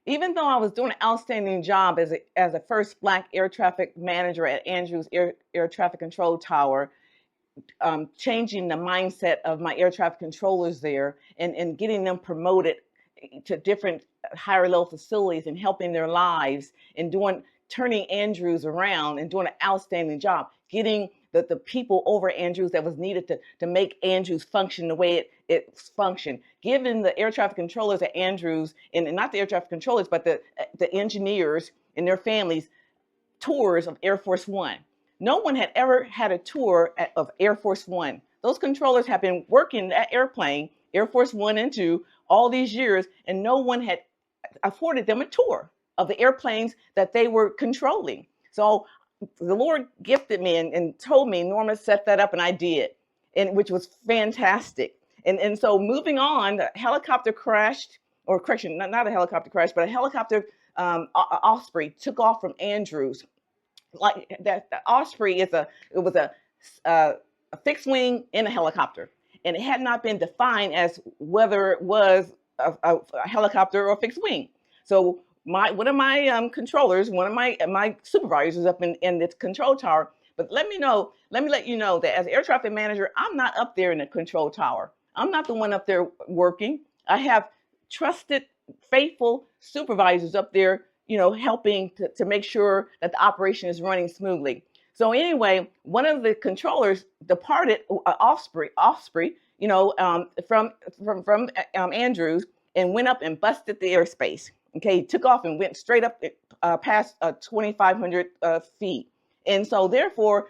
even though I was doing an outstanding job as a first Black air traffic manager at Andrews Air Traffic Control Tower, changing the mindset of my air traffic controllers there, and getting them promoted to different higher level facilities and helping their lives and turning Andrews around and doing an outstanding job, getting the people over Andrews that was needed to make Andrews function the way it functioned, giving the air traffic controllers at Andrews, and not the air traffic controllers, but the engineers and their families, tours of Air Force One. No one had ever had a tour of Air Force One. Those controllers have been working that airplane, Air Force One and Two, all these years, and no one had afforded them a tour of the airplanes that they were controlling. So the Lord gifted me and told me, Norma, set that up, and I did, and which was fantastic. And so moving on, the helicopter crashed, or correction, not a helicopter crash, but a helicopter Osprey took off from Andrews. Like that, the Osprey it was a fixed wing in a helicopter, and it had not been defined as whether it was a helicopter or a fixed wing. So one of my controllers, one of my supervisors up in this control tower. But let me let you know that as air traffic manager, I'm not up there in the control tower. I'm not the one up there working. I have trusted, faithful supervisors up there, helping to make sure that the operation is running smoothly. So anyway, one of the controllers departed Osprey, from Andrews, and went up and busted the airspace. Okay, he took off and went straight up past 2,500 feet. And so therefore,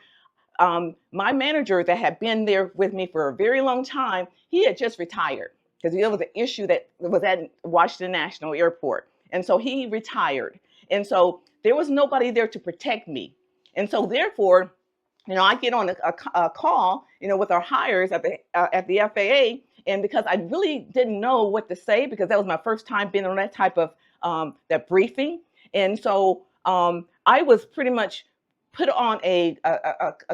my manager that had been there with me for a very long time, he had just retired because there was an issue that was at Washington National Airport. And so he retired. And so there was nobody there to protect me. And so therefore, I get on a call, with our hires at the FAA. And because I really didn't know what to say, because that was my first time being on that type of that briefing. And so I was pretty much put on a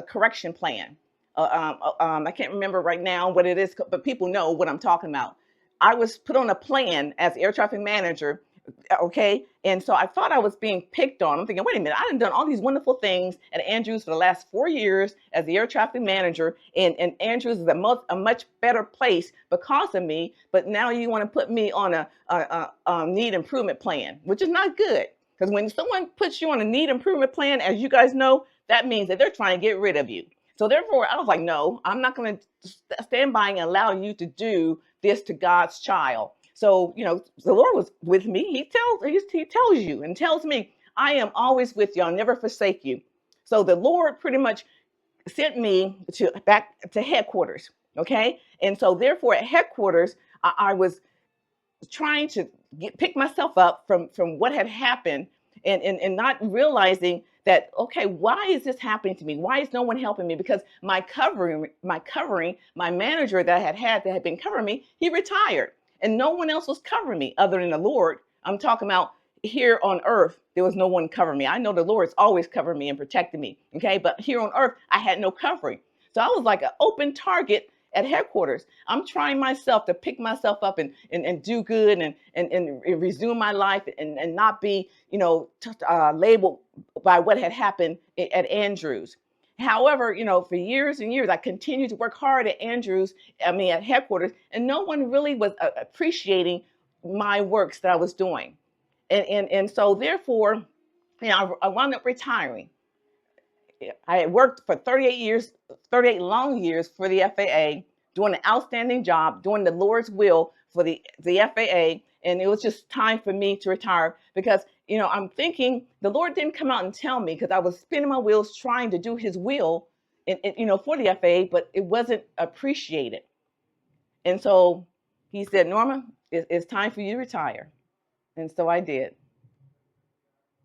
correction plan. I can't remember right now what it is, but people know what I'm talking about. I was put on a plan as air traffic manager. Okay. And so I thought I was being picked on. I'm thinking, wait a minute, I've done all these wonderful things at Andrews for the last 4 years as the air traffic manager. And Andrews is a much better place because of me. But now you want to put me on a need improvement plan, which is not good. Because when someone puts you on a need improvement plan, as you guys know, that means that they're trying to get rid of you. So therefore, I was like, no, I'm not going to stand by and allow you to do this to God's child. So, the Lord was with me. He tells you and tells me, I am always with you. I'll never forsake you. So the Lord pretty much sent me back to headquarters. Okay. And so therefore at headquarters, I was trying to pick myself up from what had happened, and not realizing that, okay, why is this happening to me? Why is no one helping me? Because my manager that I had that had been covering me, he retired. And no one else was covering me other than the Lord. I'm talking about here on earth, there was no one covering me. I know the Lord's always covered me and protected me. Okay. But here on earth, I had no covering. So I was like an open target at headquarters. I'm trying myself to pick myself up and do good and resume my life and not be, labeled by what had happened at Andrews. However, for years and years, I continued to work hard at at headquarters, and no one really was appreciating my works that I was doing. And so therefore, I wound up retiring. I had worked for 38 long years for the FAA, doing an outstanding job, doing the Lord's will for the FAA. And it was just time for me to retire because, I'm thinking the Lord didn't come out and tell me, because I was spinning my wheels trying to do his will, for the FAA, but it wasn't appreciated. And so he said, Norma, it's time for you to retire. And so I did.